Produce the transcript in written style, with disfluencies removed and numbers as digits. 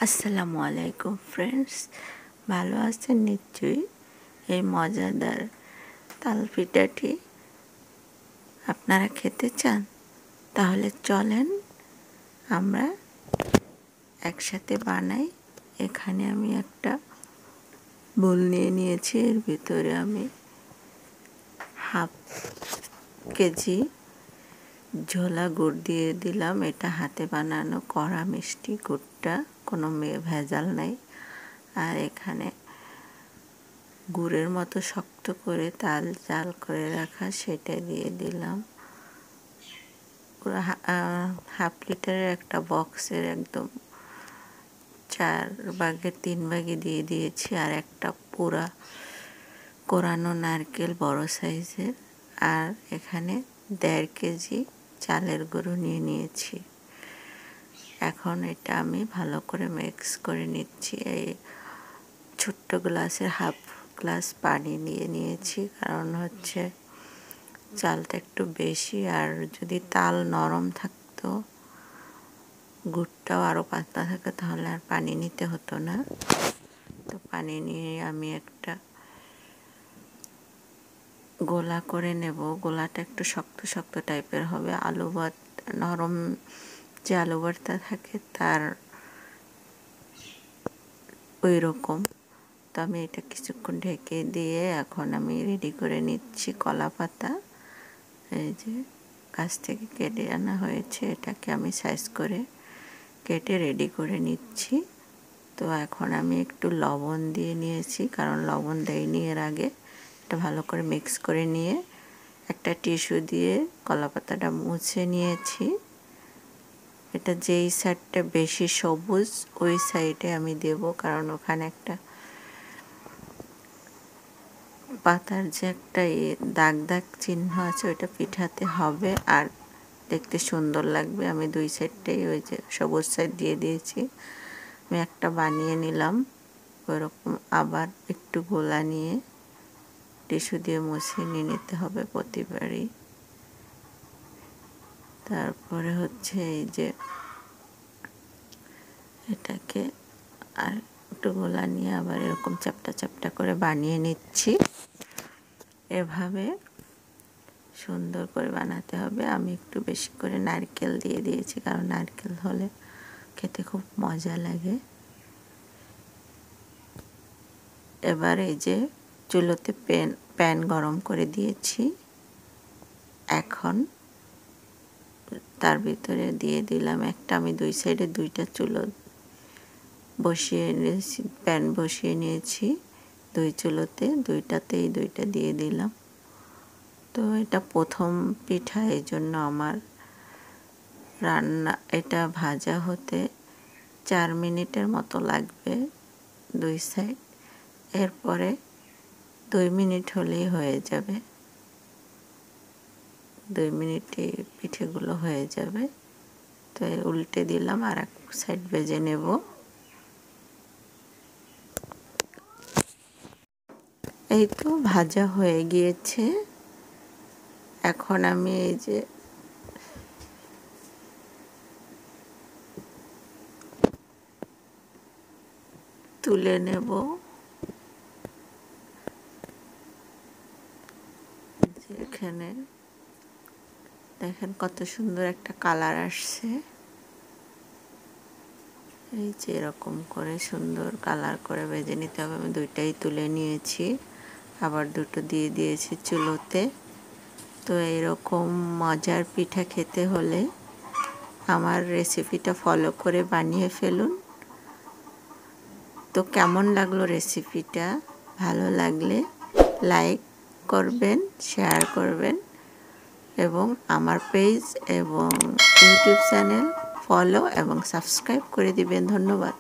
আসসালামু আলাইকুম ফ্রেন্ডস, ভালো আছেন নিশ্চয়ই। এই মজাদার তাল পিঠাটি আপনারা খেতে চান? তাহলে চলেন আমরা একসাথে বানাই। এখানে আমি একটা বোল নিয়ে নিয়েছি, এর ভিতরে আমি হাফ কেজি ঝোলা গুড় দিয়ে দিলাম। এটা হাতে বানানো কড়া মিষ্টি গুড়টা, কোনো ভেজাল নাই। আর এখানে গুড়ের মতো শক্ত করে তাল জাল করে রাখা, সেটা দিয়ে দিলাম। পুরো হাফ লিটারের একটা বক্সের একদম 4/3 দিয়ে দিয়েছি। আর একটা পুরা কোরানো নারকেল বড় সাইজের। আর এখানে 1.5 কেজি চালের গুঁড়ো নিয়ে নিয়েছি। এখন এটা আমি ভালো করে মিক্স করে নিচ্ছি। এই ছোট্ট গ্লাসের হাফ গ্লাস পানি নিয়ে নিয়েছি, কারণ হচ্ছে চালটা একটু বেশি। আর যদি তাল নরম থাকতো, গুড়টাও আরও পাতলা থাকে, তাহলে আর পানি নিতে হতো না। তো পানি নিয়ে আমি একটা গোলা করে নেব। গোলাটা একটু শক্ত শক্ত টাইপের হবে, আলু ভর্তা নরম যে আলু ভর্তা থাকে তার ওই রকম। তো আমি এটা কিছুক্ষণ ঢেকে দিয়ে এখন আমি রেডি করে নিচ্ছি কলা পাতা। এই যে গাছ থেকে কেটে আনা হয়েছে, এটাকে আমি সাইজ করে কেটে রেডি করে নিচ্ছি। তো এখন আমি একটু লবণ দিয়ে নিয়েছি, কারণ লবণ দেইনি এর আগে। এটা ভালো করে মিক্স করে নিয়ে একটা টিস্যু দিয়ে কলা পাতাটা মুছে নিয়েছি। এটা যেই সাইডটা বেশি সবুজ ওই সাইডে আমি দেব, কারণ ওখানে একটা পাতার যে একটা দাগ দাগ চিহ্ন আছে, ওইটা পিঠাতে হবে আর দেখতে সুন্দর লাগবে। আমি দুই সাইডটাই ওই যে সবুজ সাইড দিয়ে দিয়েছি। আমি একটা বানিয়ে নিলাম ওইরকম। আবার একটু গোলা নিয়ে টিস্যু দিয়ে মুছে নিয়ে নিতে হবে প্রতিবারই। তারপরে হচ্ছে এই যে এটাকে আর একটু গোলা নিয়ে আবার এরকম চ্যাপটা চ্যাপটা করে বানিয়ে নিচ্ছি। এভাবে সুন্দর করে বানাতে হবে। আমি একটু বেশি করে নারকেল দিয়ে দিয়েছি, কারণ নারকেল হলে খেতে খুব মজা লাগে। এবার এই যে চুলোতে প্যান গরম করে দিয়েছি। এখন তার ভিতরে দিয়ে দিলাম একটা, আমি দুই সাইডে দুইটা চুলো বসিয়ে নিয়েছি, প্যান বসিয়ে নিয়েছি। দুই চুলোতে দুইটাতেই দুইটা দিয়ে দিলাম। তো এটা প্রথম পিঠা, এই জন্য আমার রান্না এটা ভাজা হতে 4 মিনিটের মতো লাগবে দুই সাইড। এরপরে 2 মিনিট হলেই হয়ে যাবে। 2 মিনিটে পিঠেগুলো হয়ে যাবে। তো উল্টে দিলাম, আর এক সাইড ভেজে নেব। এই তো ভাজা হয়ে গিয়েছে। এখন আমি এই যে তুলে নেব। এখানে দেখেন কত সুন্দর একটা কালার আসছে। এই যে এরকম করে সুন্দর কালার করে ভেজে নিতে হবে। আমি দুইটাই তুলে নিয়েছি, আবার দুটো দিয়ে দিয়েছি চুলোতে। তো এইরকম মজার পিঠা খেতে হলে আমার রেসিপিটা ফলো করে বানিয়ে ফেলুন। তো কেমন লাগলো রেসিপিটা? ভালো লাগলে লাইক করবেন, শেয়ার করবেন এবং আমার পেজ এবং ইউটিউব চ্যানেল ফলো এবং সাবস্ক্রাইব করে দিবেন। ধন্যবাদ।